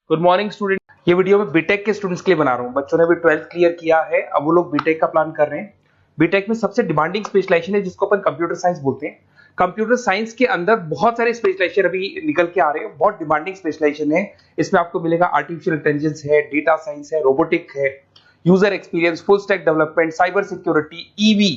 Good morning student. ये video मैं BTech के स्टूडेंट्स के लिए बना रहा हूँ। बच्चों ने भी 12th क्लियर किया है, अब वो लोग बीटेक का प्लान कर रहे हैं। बीटेक में सबसे डिमांडिंग स्पेशलाइजेशन है जिसको अपन कंप्यूटर साइंस बोलते हैं। कंप्यूटर साइंस के अंदर बहुत सारे स्पेशलाइजेशन अभी निकल के आ रहे हैं, बहुत डिमांडिंग स्पेशलाइजेशन है। इसमें आपको मिलेगा आर्टिफिशियल इंटेलिजेंस है, डेटा साइंस है, रोबोटिक है, user experience, full stack development, cyber security, EV,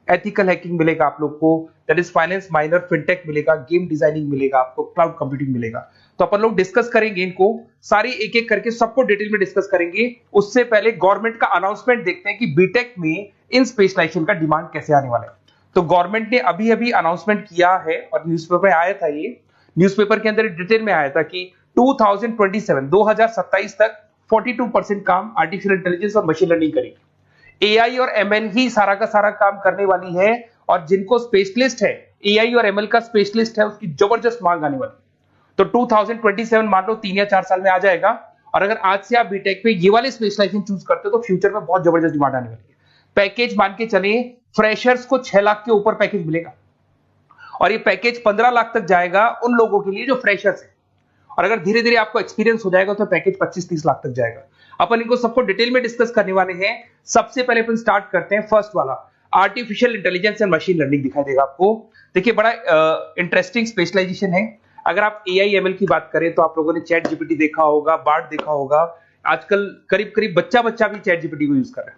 ethical hacking मिलेगा आप लोग को, that is finance minor, fintech मिलेगा, गेम डिजाइनिंग मिलेगा आपको, क्लाउड कंप्यूटिंग मिलेगा। तो अपन लोग डिस्कस करेंगे इनको सारी एक एक करके, सबको डिटेल में डिस्कस करेंगे। उससे पहले गवर्नमेंट का अनाउंसमेंट देखते हैं कि बीटेक में इन स्पेशलाइजेशन का डिमांड कैसे आने वाला है। तो गवर्नमेंट ने अभी अभी अनाउंसमेंट किया है और न्यूज़पेपर में आया था, ये न्यूज़पेपर के अंदर डिटेल में आया था कि 2027 तक 42% काम आर्टिफिशियल इंटेलिजेंस और मशीन लर्निंग करेगी। एआई और एमएल ही सारा का सारा काम करने वाली है, और जिनको स्पेशलिस्ट है, एआई और एमएल का स्पेशलिस्ट है, उसकी जबरदस्त मांग आने वाली है। तो 2027 मान लो 3 या 4 साल में आ जाएगा। और अगर आज से आप बीटेक में ये वाले स्पेशलाइजेशन चूज करते हो तो फ्यूचर में बहुत जबरदस्त डिमांड आने वाली है। पैकेज मान के चले, फ्रेशर्स को 6 लाख के ऊपर पैकेज मिलेगा, और ये पैकेज 15 लाख तक जाएगा उन लोगों के लिए जो फ्रेशर्स है। और अगर धीरे धीरे आपको एक्सपीरियंस हो जाएगा तो पैकेज 25-30 लाख तक जाएगा। अपन इनको सबको डिटेल में डिस्कस करने वाले हैं। सबसे पहले अपन स्टार्ट करते हैं फर्स्ट वाला, artificial intelligence and machine learning दिखाई देगा आपको। देखिए बड़ा इंटरेस्टिंग स्पेशलाइजेशन है। अगर आप एआई एमएल की बात करें तो आप लोगों ने चैट जीपीटी देखा होगा, बार्ड देखा होगा। आजकल करीब करीब बच्चा भी चैट जीपीटी को यूज कर रहा है।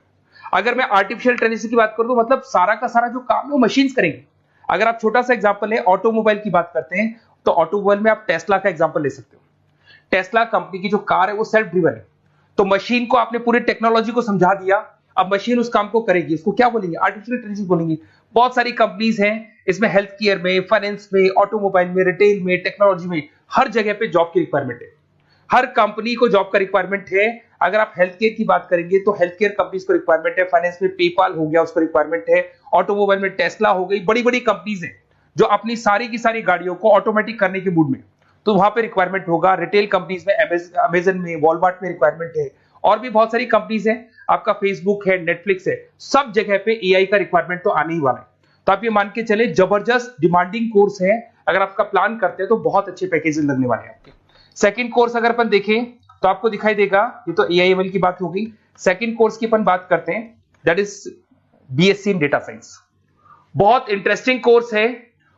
अगर मैं आर्टिफिशियल इंटेलिजेंस की बात करूं तो मतलब सारा का सारा जो काम है वो मशीन्स करेंगे। अगर आप छोटा सा एग्जांपल है, ऑटोमोबाइल की बात करते हैं तो ऑटोमोबाइल में आप टेस्ला का एग्जांपल ले सकते हो। टेस्ला कंपनी की जो कार है वो सेल्फ ड्रिवन है। तो मशीन को आपने पूरी टेक्नोलॉजी को समझा दिया, अब मशीन उस काम को करेगी। इसको क्या बोलेंगे? आर्टिफिशियल इंटेलिजेंस बोलेंगे। बहुत सारी कंपनीज हैं इसमें, हेल्थ केयर में, फाइनेंस में, ऑटोमोबाइल में, रिटेल में, टेक्नोलॉजी में, हर जगह पे जॉब की रिक्वायरमेंट है। हर कंपनी को जॉब का रिक्वायरमेंट है। अगर आप हेल्थ केयर की बात करेंगे तो हेल्थ केयर कंपनीज को रिक्वायरमेंट है, फाइनेंस में पेपाल हो गया उसको रिक्वायरमेंट है, ऑटोमोबाइल में टेस्ला हो गई, बड़ी बड़ी कंपनीज हैं जो अपनी सारी की सारी गाड़ियों को ऑटोमेटिक करने के मूड में, तो वहां पे रिक्वायरमेंट होगा। रिटेल कंपनीज में अमेजन में, वॉलमार्ट में रिक्वायरमेंट है, और भी बहुत सारी कंपनीज हैं, आपका फेसबुक है, नेटफ्लिक्स है, सब जगह पे एआई का रिक्वायरमेंट तो आने ही वाला है। तो आप ये मान के चले जबरदस्त डिमांडिंग कोर्स है। अगर आपका प्लान करते हैं तो बहुत अच्छे पैकेजेस लगने वाले हैं आपके। सेकंड कोर्स अगर अपन देखें तो आपको दिखाई देगा, ये तो एआई एमएल की बात हो गई। सेकंड कोर्स की अपन बात करते हैं, that is BSc in data science. बहुत इंटरेस्टिंग कोर्स है,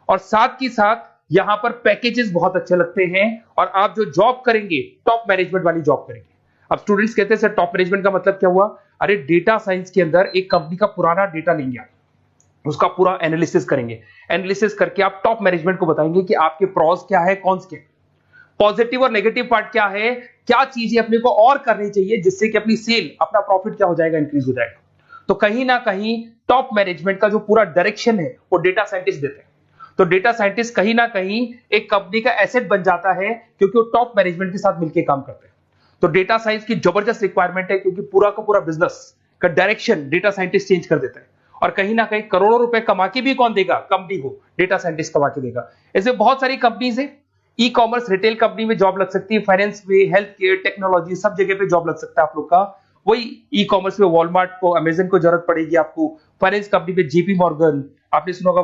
और साथ ही साथ यहां पर पैकेजेस बहुत अच्छे लगते हैं, और आप जो जॉब करेंगे टॉप मैनेजमेंट वाली जॉब करेंगे। अब स्टूडेंट्स कहते हैं सर टॉप मैनेजमेंट का मतलब क्या हुआ? अरे डेटा साइंस के अंदर एक कंपनी का पुराना डेटा लेंगे आप, उसका पूरा एनालिसिस करेंगे, एनालिसिस करके आप टॉप मैनेजमेंट को बताएंगे कि आपके प्रॉस क्या है, कॉन्स क्या है, पॉजिटिव और नेगेटिव पार्ट क्या है, क्या चीजें अपने को और करनी चाहिए जिससे कि अपनी सेल, अपना प्रॉफिट क्या हो जाएगा, इंक्रीज हो जाएगा। तो कहीं ना कहीं टॉप मैनेजमेंट का जो पूरा डायरेक्शन है वो डेटा साइंटिस्ट देते हैं। तो डेटा साइंटिस्ट कहीं ना कहीं एक कंपनी का एसेट बन जाता है, क्योंकि वो टॉप मैनेजमेंट के साथ मिलकर काम करते हैं। तो डेटा साइंस की जबरदस्त रिक्वायरमेंट है, क्योंकि पूरा का पूरा बिजनेस का डायरेक्शन डेटा साइंटिस्ट चेंज कर देता है। और कहीं ना कहीं करोड़ों रुपए कमा के भी कौन देगा? कंपनी को डेटा साइंटिस्ट कमा के देगा। ऐसे बहुत सारी कंपनीज है, ई कॉमर्स रिटेल कंपनी में जॉब लग सकती है, फाइनेंस में, हेल्थ केयर, टेक्नोलॉजी, सब जगह पे जॉब लग सकता है आप लोग का। वही ई कॉमर्स में वॉलमार्ट को, अमेजन को जरूरत पड़ेगी आपको। फाइनेंस कंपनी में जेपी मॉर्गन, आपने सुना होगा,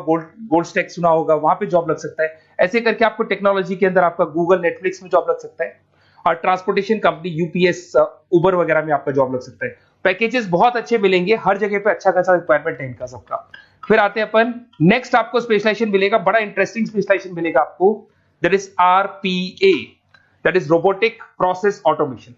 गोल्ड स्टैक सुना होगा, वहां पे जॉब लग सकता है। ऐसे करके आपको टेक्नोलॉजी के अंदर आपका गूगल, नेटफ्लिक्स में जॉब लग सकता है। और ट्रांसपोर्टेशन कंपनी यूपीएस, उबर वगैरह में आपका जॉब लग सकता है। पैकेजेस बहुत अच्छे मिलेंगे, हर जगह पे अच्छा खासा रिक्वायरमेंट है इनका सबका। फिर आते हैं अपन नेक्स्ट, आपको स्पेशलाइजेशन मिलेगा, बड़ा इंटरेस्टिंग स्पेशलाइजेशन मिलेगा आपको, that is RPA, that is robotic process automation.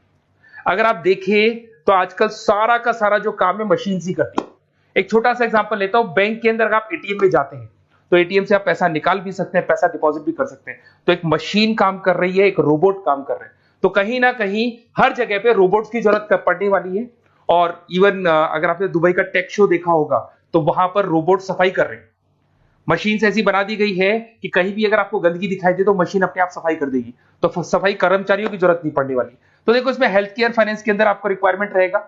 अगर आप देखें तो आजकल सारा का सारा जो काम है मशीन ही करती है। एक छोटा सा एग्जांपल लेता हूं, बैंक के अंदर आप एटीएम में जाते हैं तो एटीएम से आप पैसा निकाल भी सकते हैं, पैसा डिपॉजिट भी कर सकते हैं। तो एक मशीन काम कर रही है, एक रोबोट काम कर रहे हैं। तो कहीं ना कहीं हर जगह पे रोबोट्स की जरूरत पड़ने वाली है। और इवन अगर आपने दुबई का टेक शो देखा होगा तो वहां पर रोबोट सफाई कर रहे हैं। मशीन ऐसी बना दी गई है कि कहीं भी अगर आपको गंदगी दिखाई दे तो मशीन अपने आप सफाई कर देगी, तो सफाई कर्मचारियों की जरूरत नहीं पड़ने वाली। तो देखो इसमें हेल्थ केयर, फाइनेंस के अंदर आपको रिक्वायरमेंट रहेगा,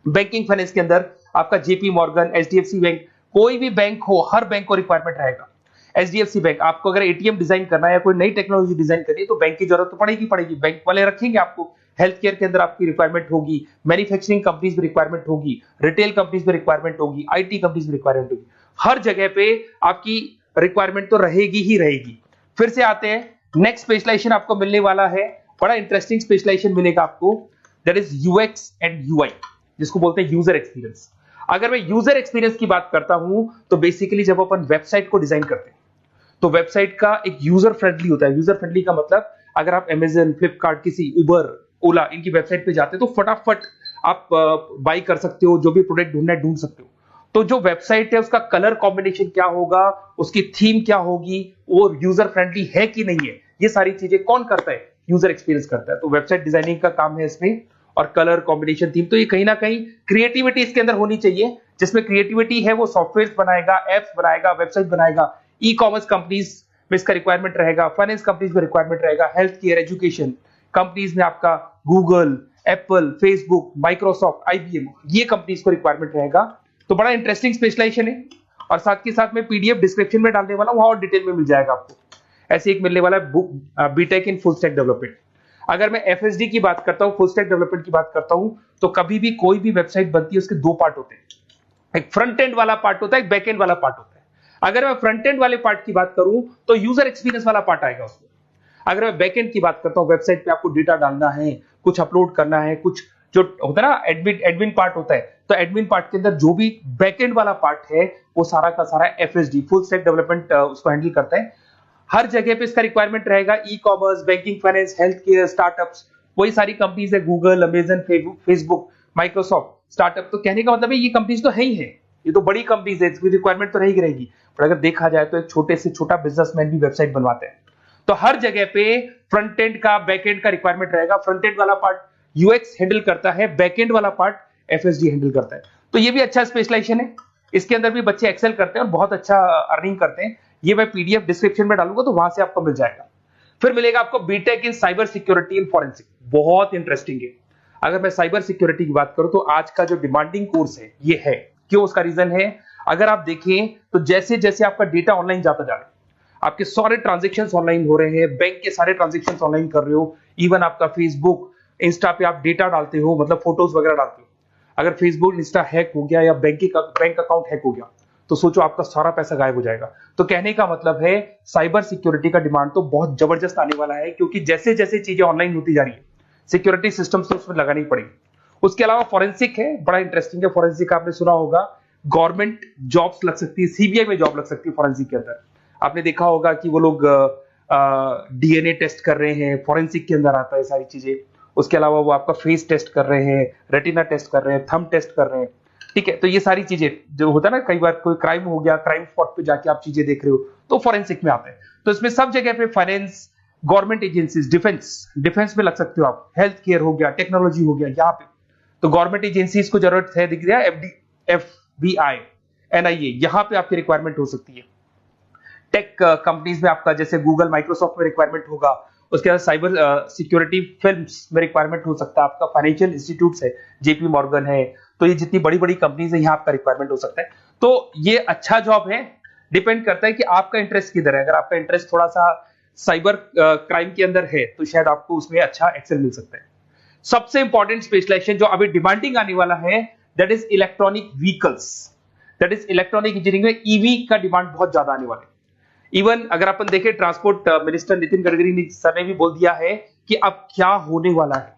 बैंकिंग फाइनेंस के अंदर आपका जेपी मॉर्गन, एचडीएफसी बैंक, कोई भी बैंक हो, हर बैंक को रिक्वायरमेंट रहेगा। एचडीएफसी बैंक, आपको अगर एटीएम डिजाइन करना है या कोई नई टेक्नोलॉजी डिजाइन करनी है तो बैंक की जरूरत तो पड़ेगी, बैंक वाले रखेंगे आपको। हेल्थ केयर के अंदर आपकी रिक्वायरमेंट होगी, मैन्युफैक्चरिंग कंपनीज में रिक्वायरमेंट होगी, रिटेल कंपनीज में रिक्वायरमेंट होगी, आईटी कंपनीज में रिक्वायरमेंट होगी। हर जगह पे आपकी रिक्वायरमेंट तो रहेगी ही रहेगी। फिर से आते हैं, नेक्स्ट स्पेशलाइजेशन आपको मिलने वाला है बड़ा इंटरेस्टिंग स्पेशलाइजेशन मिलेगा आपको, that is UX and UI, जिसको बोलते हैं यूजर एक्सपीरियंस। अगर मैं यूजर एक्सपीरियंस की बात करता हूं तो बेसिकली जब अपन वेबसाइट को डिजाइन करते हैं तो वेबसाइट का एक यूजर फ्रेंडली होता है। यूजर फ्रेंडली का मतलब अगर आप अमेजन, फ्लिपकार्ट, किसी उबर, ओला इनकी वेबसाइट पे जाते हो तो फटाफट आप बाई कर सकते हो, जो भी प्रोडक्ट ढूंढना है ढूंढ सकते हो। तो जो वेबसाइट है उसका कलर कॉम्बिनेशन क्या होगा, उसकी थीम क्या होगी, वो यूजर फ्रेंडली है कि नहीं है, ये सारी चीजें कौन करता है, यूजर एक्सपीरियंस करता है। तो वेबसाइट डिजाइनिंग का काम है इसमें, और कलर कॉम्बिनेशन, थीम, तो ये कहीं ना कहीं क्रिएटिविटी इसके अंदर होनी चाहिए। जिसमें क्रिएटिविटी है वो सॉफ्टवेयर बनाएगा, एप्स बनाएगा, वेबसाइट बनाएगा। ई कॉमर्स कंपनीज में इसका रिक्वायरमेंट रहेगा, फाइनेंस कंपनीज में रिक्वायरमेंट रहेगा, हेल्थ केयर, एजुकेशन कंपनीज में आपका Google, Apple, Facebook, Microsoft, IBM, ये कंपनीज को रिक्वायरमेंट रहेगा। तो बड़ा इंटरेस्टिंग स्पेशलाइजेशन है, और साथ के साथ में पीडीएफ डिस्क्रिप्शन में डालने वाला हूं, वहां और डिटेल में मिल जाएगा आपको। ऐसे एक मिलने वाला है book, B Tech in full stack development. अगर मैं एफएसडी की बात करता हूं, फुल स्टैक डेवलपमेंट की बात करता हूं, तो कभी भी कोई भी वेबसाइट बनती है उसके दो पार्ट होते हैं, एक फ्रंट एंड वाला पार्ट होता है, एक बैक एंड वाला पार्ट होता है। अगर मैं फ्रंट एंड वाले पार्ट की बात करूं तो यूजर एक्सपीरियंस वाला पार्ट आएगा उसमें। अगर मैं बैक एंड की बात करता हूं, वेबसाइट पे आपको डेटा डालना है, कुछ अपलोड करना है, कुछ जो होता है ना एडमिन पार्ट होता है, तो एडमिन पार्ट के अंदर जो भी बैक एंड वाला पार्ट है वो सारा का सारा एफएसडी, फुल स्टैक डेवलपमेंट, उसको हैंडल करता है। हर जगह पे इसका रिक्वायरमेंट रहेगा। E commerce, banking, finance, health care, startups, वही सारी कंपनीज है, Google, Amazon, Facebook, Microsoft, startup. तो कहने का मतलब है ये कंपनीज तो है ही है, ये तो बड़ी कंपनीज है, इसकी रिक्वायरमेंट तो रहेगी। पर अगर देखा जाए तो एक छोटे से छोटा बिजनेसमैन भी वेबसाइट बनवाते हैं। तो हर जगह पे फ्रंट एंड का, बैक एंड का रिक्वायरमेंट रहेगा। फ्रंट एंड वाला पार्ट यूएक्स हैंडल करता है, बैक एंड वाला पार्ट एफएसडी हैंडल करता है। तो ये भी अच्छा स्पेशलाइजेशन है, इसके अंदर भी बच्चे एक्सेल करते हैं और बहुत अच्छा अर्निंग करते हैं। ये मैं पीडीएफ डिस्क्रिप्शन में डालूंगा तो वहां से आपको मिल जाएगा। फिर मिलेगा आपको B Tech in cyber security and forensic, बहुत इंटरेस्टिंग है। अगर मैं साइबर सिक्योरिटी की बात करूं तो आज का जो डिमांडिंग कोर्स है ये है। क्यों? उसका रीजन है, अगर आप देखें तो जैसे जैसे आपका डेटा ऑनलाइन जाता जा रहा है, आपके सारे ट्रांजेक्शन्स ऑनलाइन हो रहे हैं, बैंक के सारे ट्रांजेक्शन्स ऑनलाइन कर रहे हो, इवन आपका फेसबुक, इंस्टा पे आप डेटा डालते हो, मतलब फोटोज वगैरह डालते हो। अगर फेसबुक, इंस्टा हैक हो गया या बैंक अकाउंट हैक हो गया तो सोचो आपका सारा पैसा गायब हो जाएगा। तो कहने का मतलब है साइबर सिक्योरिटी का डिमांड तो बहुत जबरदस्त आने वाला है, क्योंकि जैसे जैसे चीजें ऑनलाइन होती जा रही है सिक्योरिटी सिस्टम्स तो उसमें लगानी पड़ेगी। उसके अलावा फॉरेंसिक है, बड़ा इंटरेस्टिंग है। फॉरेंसिक आपने सुना होगा, गवर्नमेंट जॉब्स लग सकती है, सीबीआई में जॉब लग सकती है फॉरेंसिक के अंदर। आपने देखा होगा कि वो लोग डीएनए टेस्ट कर रहे हैं, फॉरेंसिक के अंदर आता है सारी चीजें। उसके अलावा वो आपका फेस टेस्ट कर रहे हैं, रेटिना टेस्ट कर रहे हैं, थंब टेस्ट कर रहे हैं, ठीक है। तो ये सारी चीजें जो होता है ना, कई बार कोई क्राइम हो गया, क्राइम स्पॉट पे जाके आप चीजें देख रहे हो तो फॉरेंसिक में आता है। तो इसमें सब जगह पे फाइनेंस, गवर्नमेंट एजेंसीज, डिफेंस में लग सकते हो आप, हेल्थ केयर हो गया, टेक्नोलॉजी हो गया, यहाँ पे तो गवर्नमेंट एजेंसीज को जरूरत है, दिख रहा है, एफबीआई, एनआईए, यहाँ पे आपकी रिक्वायरमेंट हो सकती है। टेक कंपनीज में आपका जैसे गूगल, माइक्रोसॉफ्ट में रिक्वायरमेंट होगा। उसके बाद साइबर सिक्योरिटी फिल्म्स में रिक्वायरमेंट हो सकता है आपका, फाइनेंशियल इंस्टीट्यूट्स है, जेपी मॉर्गन है, तो ये जितनी बड़ी बड़ी कंपनीज है यहाँ आपका रिक्वायरमेंट हो सकता है। तो ये अच्छा जॉब है, डिपेंड करता है कि आपका इंटरेस्ट किधर है। अगर आपका इंटरेस्ट थोड़ा सा साइबर क्राइम के अंदर है तो शायद आपको उसमें अच्छा एक्सेल मिल सकता है। सबसे इंपॉर्टेंट स्पेशलाइजेशन जो अभी डिमांडिंग आने वाला है, that is electronic vehicles, that is electronic engineering में ईवी का डिमांड बहुत ज्यादा आने वाला है। इवन अगर अपन देखें, transport minister Nitin Gadkari sir ने भी बोल दिया है कि अब क्या होने वाला है,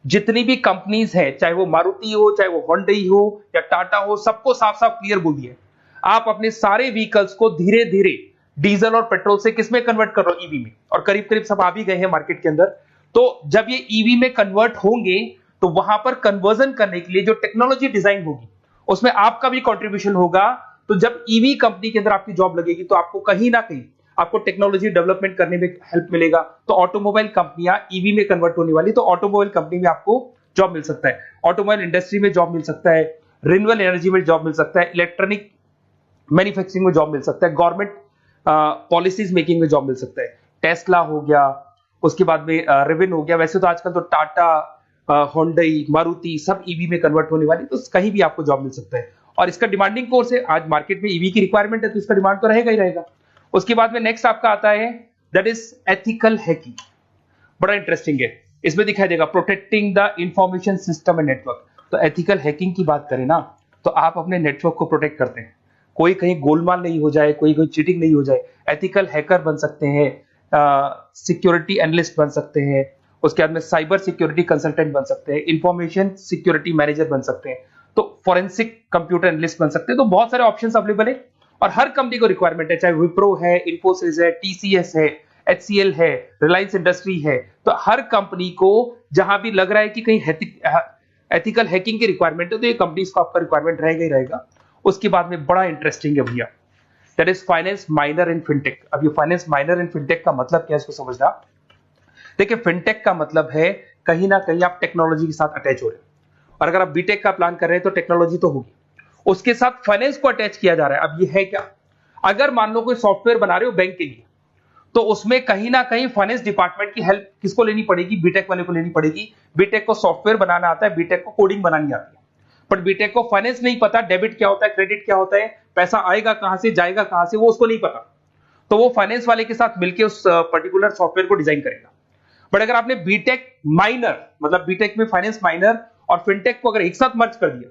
जितनी भी कंपनीज है, चाहे वो मारुति हो, चाहे वो होंडई हो या टाटा हो, सबको साफ साफ क्लियर बोल दिया, आप अपने सारे व्हीकल्स को धीरे धीरे डीजल और पेट्रोल से किसमें कन्वर्ट कर रहे हो, ईवी में। और करीब करीब सब आ भी गए हैं मार्केट के अंदर। तो जब ये ईवी में कन्वर्ट होंगे तो वहां पर कन्वर्जन करने के लिए जो टेक्नोलॉजी डिजाइन होगी उसमें आपका भी कंट्रीब्यूशन होगा। तो जब ईवी कंपनी के अंदर आपकी जॉब लगेगी तो आपको कहीं ना कहीं आपको टेक्नोलॉजी डेवलपमेंट करने में हेल्प मिलेगा। तो ऑटोमोबाइल कंपनियां ईवी में कन्वर्ट होने वाली, तो ऑटोमोबाइल कंपनी में आपको जॉब मिल सकता है, ऑटोमोबाइल इंडस्ट्री में जॉब मिल सकता है, रिन्यूएबल एनर्जी में जॉब मिल सकता है, इलेक्ट्रॉनिक मैन्युफैक्चरिंग में जॉब मिल सकता है, गवर्नमेंट पॉलिसीज मेकिंग में जॉब मिल सकता है। टेस्ला हो गया, उसके बाद में रिविन हो गया। वैसे तो आजकल तो टाटा, होंडई, मारुति सब ईवी में कन्वर्ट होने वाली, तो कहीं भी आपको जॉब मिल सकता है। और इसका डिमांडिंग कोर्स है, आज मार्केट में ईवी की रिक्वायरमेंट है तो इसका डिमांड तो रहेगा ही रहेगा। उसके बाद में नेक्स्ट आपका आता है दैट इज एथिकल हैकिंग, बड़ा इंटरेस्टिंग है। इसमें दिखाई देगा protecting the information system and network. तो एथिकल हैकिंग की बात करें ना, तो आप अपने नेटवर्क को प्रोटेक्ट करते हैं, कोई कहीं गोलमाल नहीं हो जाए, कोई चीटिंग नहीं हो जाए। एथिकल हैकर बन सकते हैं, सिक्योरिटी एनालिस्ट बन सकते हैं, उसके बाद में साइबर सिक्योरिटी कंसल्टेंट बन सकते हैं, इंफॉर्मेशन सिक्योरिटी मैनेजर बन सकते हैं, तो फॉरेंसिक कंप्यूटर एनालिस्ट बन सकते हैं। तो बहुत सारे ऑप्शंस अवेलेबल है और हर कंपनी को रिक्वायरमेंट है, चाहे विप्रो है, इन्फोसिस है, टीसीएस है, एचसीएल है, रिलायंस इंडस्ट्री है। तो हर कंपनी को जहां भी लग रहा है कि कहीं एथिकल हैकिंग की रिक्वायरमेंट है तो ये कंपनीज को आपका रिक्वायरमेंट रहेगा ही रहेगा। उसके बाद में बड़ा इंटरेस्टिंग है भैया, that is finance minor in fintech. अब ये फाइनेंस माइनर इन फिनटेक का मतलब क्या है इसको समझना। देखिए फिनटेक का मतलब है कहीं ना कहीं आप टेक्नोलॉजी के साथ अटैच हो रहे हैं, और अगर आप बीटेक का प्लान कर रहे हैं तो टेक्नोलॉजी तो होगी, उसके साथ फाइनेंस को अटैच किया जा रहा है। अब ये है क्या, अगर मान लो कोई सॉफ्टवेयर बना रहे हो बैंक के लिए, तो उसमें कहीं ना कहीं फाइनेंस डिपार्टमेंट की हेल्प किसको लेनी पड़ेगी, बीटेक वाले को लेनी पड़ेगी। बीटेक को सॉफ्टवेयर बनाना आता है, बीटेक को कोडिंग बनानी आती है, बट बीटेक को फाइनेंस नहीं पता, डेबिट क्या होता है, क्रेडिट क्या होता है, पैसा आएगा कहां से, जाएगा कहां से, वो उसको नहीं पता। तो वो फाइनेंस वाले के साथ मिलकर उस पर्टिकुलर सॉफ्टवेयर को डिजाइन करेगा। बट अगर आपने बीटेक माइनर, मतलब बीटेक में फाइनेंस माइनर और फिनटेक को अगर एक साथ मर्ज कर दिया,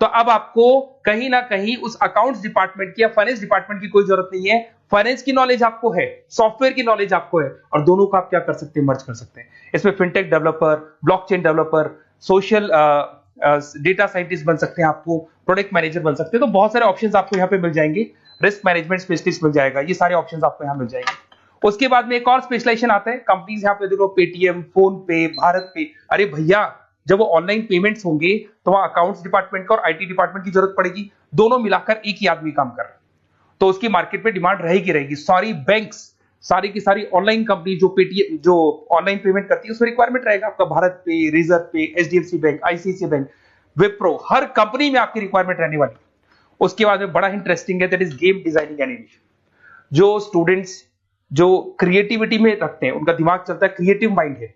तो अब आपको कहीं ना कहीं उस अकाउंट्स डिपार्टमेंट की या फाइनेंस डिपार्टमेंट की कोई जरूरत नहीं है। फाइनेंस की नॉलेज आपको है, सॉफ्टवेयर की नॉलेज आपको है, और दोनों को आप क्या कर सकते हैं, मर्ज कर सकते हैं। इसमें fintech developer, blockchain developer, social data scientist बन सकते हैं, आपको प्रोडक्ट मैनेजर बन सकते हैं। तो बहुत सारे ऑप्शंस आपको यहाँ पे मिल जाएंगे, रिस्क मैनेजमेंट स्पेशलिस्ट मिल जाएगा, ये सारे ऑप्शंस आपको यहाँ मिल जाएंगे। उसके बाद में एक और स्पेशलाइजेशन आता है, कंपनीज यहाँ पे देखो पेटीएम, फोन पे, भारत पे। अरे भैया जब वो ऑनलाइन पेमेंट्स होंगे तो वहां अकाउंट्स डिपार्टमेंट का और आईटी डिपार्टमेंट की जरूरत पड़ेगी, दोनों मिलाकर एक ही आदमी काम कर रहा है, तो उसकी मार्केट में डिमांड रहेगी रहेगी। सारी बैंक्स, सारी की सारी ऑनलाइन कंपनी जो पेटीएम, जो ऑनलाइन पेमेंट करती है, उसमें रिक्वायरमेंट रहेगा आपका भारत पे, Razorpay, HDFC bank, ICICI bank, Wipro, हर कंपनी में आपकी रिक्वायरमेंट रहने वाली। उसके बाद में बड़ा इंटरेस्टिंग है, that is game designing animation. जो स्टूडेंट्स जो क्रिएटिविटी में रखते हैं, उनका दिमाग चलता है, क्रिएटिव माइंड है,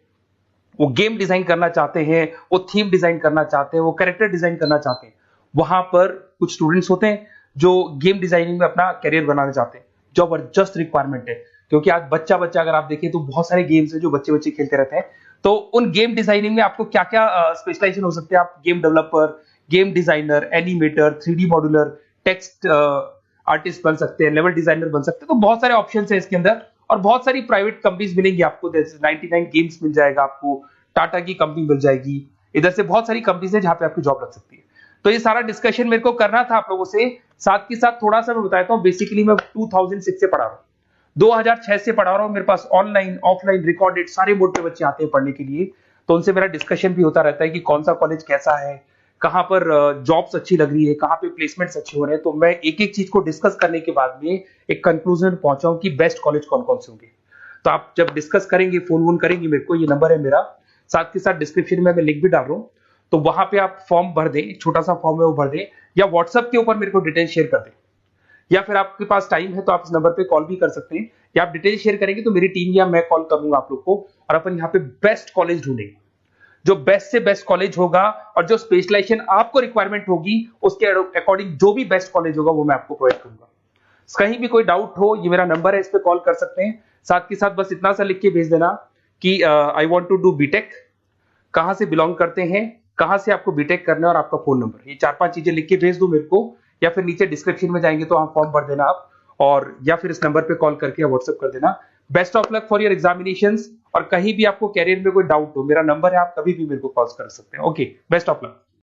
वो गेम डिजाइन करना चाहते हैं, वो थीम डिजाइन करना चाहते हैं, वो कैरेक्टर डिजाइन करना चाहते हैं, वहां पर कुछ स्टूडेंट्स होते हैं जो गेम डिजाइनिंग में अपना करियर बनाना चाहते हैं। जबरदस्त रिक्वायरमेंट है, क्योंकि आज बच्चा बच्चा अगर आप देखें तो बहुत सारे गेम्स हैं जो बच्चे बच्चे खेलते रहते हैं। तो उन गेम डिजाइनिंग में आपको क्या क्या स्पेशलाइजेशन हो सकते हैं, आप game developer, game designer, animator, 3D modular, text artist बन सकते हैं, लेवल डिजाइनर बन सकते हैं। तो बहुत सारे ऑप्शंस हैं इसके अंदर, और बहुत सारी प्राइवेट कंपनीज मिलेंगी आपको, जैसे 99 गेम्स मिल जाएगा आपको, टाटा की कंपनी मिल जाएगी, इधर से बहुत सारी कंपनीज है जहां पे आपकी जॉब लग सकती है। तो ये सारा डिस्कशन मेरे को करना था आप लोगों से, साथ के साथ थोड़ा सा मैं बताता हूँ। बेसिकली मैं 2006 से पढ़ा रहा हूँ, 2006 से पढ़ा रहा हूँ। मेरे पास ऑनलाइन ऑफलाइन रिकॉर्डेड सारे बोर्ड पे बच्चे आते हैं पढ़ने के लिए, तो उनसे मेरा डिस्कशन भी होता रहता है कि कौन सा कॉलेज कैसा है, कहां पर जॉब्स अच्छी लग रही है, कहां पे प्लेसमेंट्स अच्छे हो रहे हैं। तो मैं एक एक चीज को डिस्कस करने के बाद में एक कंक्लूजन पहुंचा हूं कि बेस्ट कॉलेज कौन कौन से होंगे। तो आप जब डिस्कस करेंगे, फोन वोन करेंगे मेरे को, ये नंबर है मेरा, साथ के साथ डिस्क्रिप्शन में मैं लिंक भी डाल रहा हूँ, तो वहां पे आप फॉर्म भर दें, छोटा सा फॉर्म है वो भर दें, या व्हाट्सएप के ऊपर मेरे को डिटेल शेयर कर दें, या फिर आपके पास टाइम है तो आप इस नंबर पे कॉल भी कर सकते हैं, या आप डिटेल शेयर करेंगे तो मेरी टीम या मैं कॉल करूंगा आप लोग को, और अपन यहाँ पे बेस्ट कॉलेज ढूंढेंगे, जो बेस्ट से बेस्ट कॉलेज होगा, और जो स्पेशलाइजेशन आपको रिक्वायरमेंट होगी उसके अकॉर्डिंग जो भी बेस्ट कॉलेज होगा वो मैं आपको प्रोवाइड करूंगा। कहीं भी कोई डाउट हो, ये मेरा नंबर है, इस पे कॉल कर सकते हैं। साथ के साथ बस इतना सा लिख के भेज देना कि I want to do B Tech, कहां से बिलोंग करते हैं, कहां से आपको बीटेक करना है, और आपका फोन नंबर, ये 4-5 चीजें लिख के भेज दो मेरे को, या फिर नीचे डिस्क्रिप्शन में जाएंगे तो आप फॉर्म भर देना आप, और या फिर इस नंबर पे कॉल करके या व्हाट्सएप कर देना। Best of luck for your examinations, और कहीं भी आपको कैरियर में कोई डाउट हो, मेरा नंबर है, आप कभी भी मेरे को कॉल कर सकते हैं। Okay, best of luck.